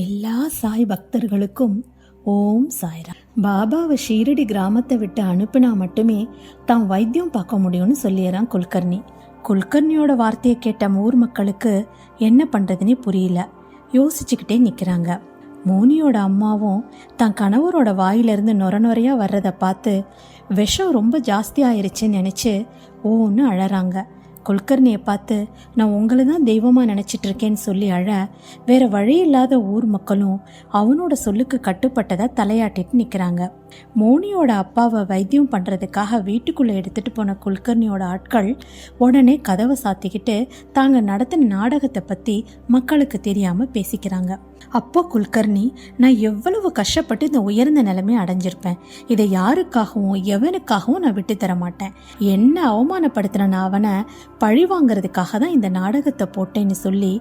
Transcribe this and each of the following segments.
எல்லா சாய் பக்தர்களுக்கும் ஓம் சாய்ராம். பாபாவை ஷீரடி கிராமத்தை விட்டு அனுப்புனா மட்டுமே தான் வைத்தியம் பார்க்க முடியும்னு சொல்லிடுறான் குல்கர்னி. குல்கர்னியோட வார்த்தையை கேட்ட ஊர் மக்களுக்கு என்ன பண்ணுறதுனே புரியல. யோசிச்சுக்கிட்டே நிற்கிறாங்க. மோனியோட அம்மாவும் தன் கணவரோட வாயிலிருந்து நொறையாக வர்றதை பார்த்து விஷம் ரொம்ப ஜாஸ்தி ஆயிடுச்சுன்னு நினச்சி ஓன்னு அழறாங்க. குல்கர்னியை பார்த்து நான் உங்களை தான் தெய்வமாக நினச்சிட்டு இருக்கேன்னு சொல்லி அழ, வேறு வழி இல்லாத ஊர் மக்களும் அவனோட சொல்லுக்கு கட்டுப்பட்டதை தலையாட்டிட்டு நிற்கிறாங்க. மோனியோட அப்பாவை வைத்தியம் பண்ணுறதுக்காக வீட்டுக்குள்ளே எடுத்துகிட்டு போன குல்கர்னியோட ஆட்கள் உடனே கதவை சாத்திக்கிட்டு தாங்க நடத்தின நாடகத்தை பற்றி மக்களுக்கு தெரியாமல் பேசிக்கிறாங்க. அப்போ குல்கர்னி, நான் எவ்வளவு கஷ்டப்பட்டு இந்த உயர்ந்த நிலைமையை அடைஞ்சிருப்பேன். இதை யாருக்காகவும் எவனுக்காகவும் நான் விட்டு தர மாட்டேன். என்ன அவமானப்படுத்தின நான் அவனை பழி வாங்கிறதுக்காக தான் இந்த நாடகத்தை போட்டேன்னு சொல்லி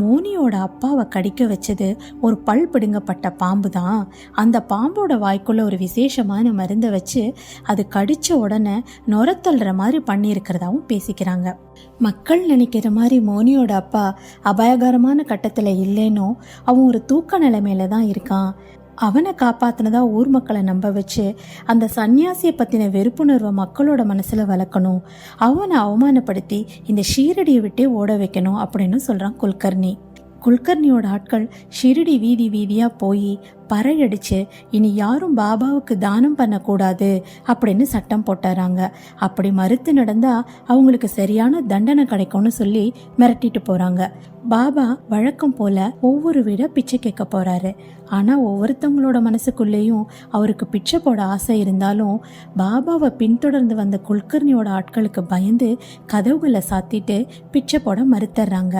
மோனியோட அப்பாவை கடிக்க வச்சது ஒரு பல் பிடுங்கப்பட்ட பாம்பு தான். அந்த பாம்போட வாய்க்குள்ள ஒரு விசேஷமான மருந்தை வச்சு அது கடிச்ச உடனே நொரத்தள்ளுற மாதிரி பண்ணியிருக்கிறதாவும் பேசிக்கிறாங்க. மக்கள் நினைக்கிற மாதிரி மோனியோட அப்பா அபாயகரமான கட்டத்தில் இல்லைனோ அவன் ஒரு தூக்க நிலைமையில தான் இருக்கான். அவனை காப்பாத்தினதா ஊர் மக்களை நம்ப வச்சு அந்த சன்னியாசியை பற்றின வெறுப்புணர்வை மக்களோட மனசில் வளர்க்கணும். அவனை அவமானப்படுத்தி இந்த ஷீரடியை விட்டே ஓட வைக்கணும் அப்படின்னு சொல்கிறான் குல்கர்னி. குல்கர்னியோட ஆட்கள் ஷிரடி வீதி வீதியாக போய் பறையடிச்சு இனி யாரும் பாபாவுக்கு தானம் பண்ணக்கூடாது அப்படின்னு சட்டம் போட்டுறாங்க. அப்படி மறுத்து நடந்தால் அவங்களுக்கு சரியான தண்டனை கிடைக்கும்னு சொல்லி மிரட்டிட்டு போகிறாங்க. பாபா வழக்கம் போல் ஒவ்வொரு வீட பிச்சை கேட்க போகிறாரு. ஆனால் ஒவ்வொருத்தவங்களோட மனசுக்குள்ளேயும் அவருக்கு பிச்சை போட ஆசை இருந்தாலும் பாபாவை பின்தொடர்ந்து வந்த குல்கர்னியோட ஆட்களுக்கு பயந்து கதவுகளை சாத்திட்டு பிச்சை போட மறுத்துறாங்க.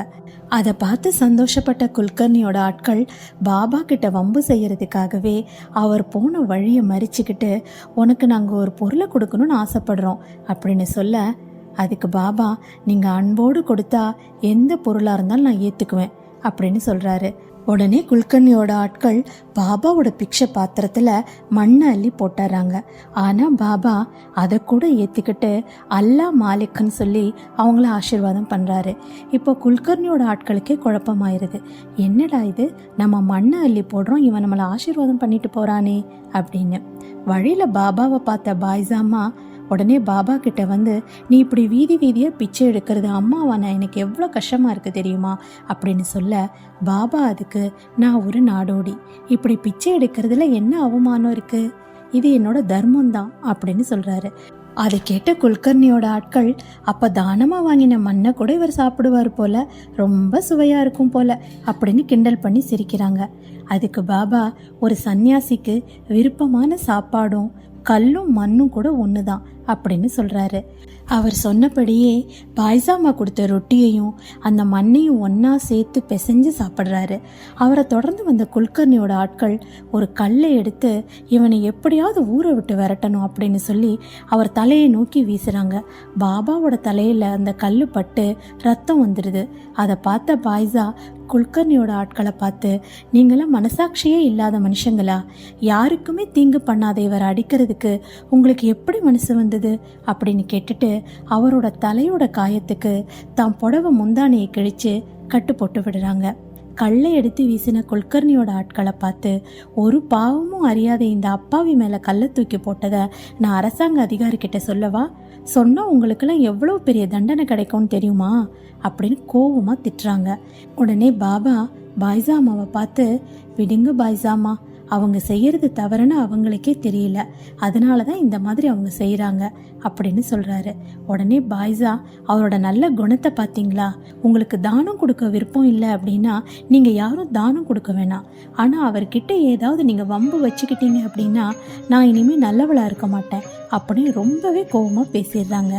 அதை பார்த்து சந்தோஷப்பட்ட குல்கர்னியோட ஆட்கள் பாபா கிட்ட வம்பு செய்யறதுக்காகவே அவர் போன வழியை மறிச்சுக்கிட்டு உனக்கு நாங்கள் ஒரு பொருளை கொடுக்கணும்னு ஆசைப்படுறோம் அப்படின்னு சொல்ல, அதுக்கு பாபா நீங்கள் அன்போடு கொடுத்தா எந்த பொருளாக இருந்தாலும் நான் ஏற்றுக்குவேன் அப்படின்னு சொல்கிறாரு. உடனே குல்கர்னியோட ஆட்கள் பாபாவோட பிக்ஷை பாத்திரத்தில் மண்ணை அள்ளி போட்டுறாங்க. ஆனால் பாபா அதை கூட ஏற்றிக்கிட்டு அல்லா மாலிக்குன்னு சொல்லி அவங்கள ஆசீர்வாதம் பண்ணுறாரு. இப்போ குல்கர்னியோட ஆட்களுக்கே குழப்பமாயிருது. என்னடா இது, நம்ம மண்ணை அள்ளி போடுறோம், இவன் நம்மளை ஆசீர்வாதம் பண்ணிட்டு போகிறானே அப்படின்னு. வழியில் பாபாவை பார்த்த பாய்சாமா உடனே பாபா கிட்ட வந்து, நீ இப்படி வீதி வீதியாக பிச்சை எடுக்கிறது அம்மாவான எனக்கு எவ்வளோ கஷ்டமாக இருக்குது தெரியுமா அப்படின்னு சொல்ல, பாபா அதுக்கு நான் ஒரு நாடோடி, இப்படி பிச்சை எடுக்கிறதுல என்ன அவமானம் இருக்குது, இது என்னோட தர்மம் தான் அப்படின்னு சொல்கிறாரு. அதை கேட்ட குல்கர்னியோட ஆட்கள், அப்போ தானமாக வாங்கின மண்ணை கூட இவர் சாப்பிடுவார் போல, ரொம்ப சுவையாக இருக்கும் போல அப்படின்னு கிண்டல் பண்ணி சிரிக்கிறாங்க. அதுக்கு பாபா, ஒரு சன்னியாசிக்கு விருப்பமான சாப்பாடும் கல்லும் மண்ணும் கூட ஒன்று தான் அப்படின்னு சொல்கிறாரு. அவர் சொன்னபடியே பாய்சாமா கொடுத்த ரொட்டியையும் அந்த மண்ணையும் ஒன்றா சேர்த்து பிசைஞ்சு சாப்பிட்றாரு. அவரை தொடர்ந்து வந்த குல்கர்னியோட ஆட்கள் ஒரு கல்லை எடுத்து இவனை எப்படியாவது ஊரை விட்டு விரட்டணும் அப்படின்னு சொல்லி அவர் தலையை நோக்கி வீசுகிறாங்க. பாபாவோட தலையில் அந்த கல் பட்டு ரத்தம் வந்துடுது. அதை பார்த்த பாய்சா குல்கர்னியோட ஆட்களை பார்த்து, நீங்களாம் மனசாட்சியே இல்லாத மனுஷங்களா, யாருக்குமே தீங்கு பண்ணாத இவரை அடிக்கிறதுக்கு உங்களுக்கு எப்படி மனசு வந்தது அப்படின்னு கேட்டுட்டு அவரோட தலையோட காயத்துக்கு தான் புடவை முந்தானையை கிழிச்சு கட்டு போட்டு விடுறாங்க. கல்லை எடுத்து வீசின குல்கர்னியோட ஆட்களை பார்த்து, ஒரு பாவமும் அறியாத இந்த அப்பாவி மேலே கல்லை தூக்கி போட்டதை நான் அரசாங்க அதிகாரிக்கிட்ட சொல்லவா, சொன்னால் உங்களுக்கெல்லாம் எவ்வளோ பெரிய தண்டனை கிடைக்கும்னு தெரியுமா அப்படின்னு கோவமாக திட்டுறாங்க. உடனே பாபா பாய்சாமாவை பார்த்து, விடுங்க பாய்சாமா, அவங்க செய்யறது தவறுன்னு அவங்களுக்கே தெரியல, அதனால தான் இந்த மாதிரி அவங்க செய்கிறாங்க அப்படின்னு சொல்கிறாரு. உடனே பாய்சா அவரோட நல்ல குணத்தை பார்த்தீங்களா, உங்களுக்கு தானம் கொடுக்க விருப்பம் இல்லை அப்படின்னா நீங்கள் யாரும் தானம் கொடுக்க வேணாம், ஆனால் அவர்கிட்ட ஏதாவது நீங்கள் வம்பு வச்சுக்கிட்டீங்க அப்படின்னா நான் இனிமேல் நல்லவளாக இருக்க மாட்டேன் அப்படின்னு ரொம்பவே கோவமாக பேசிடுறாங்க.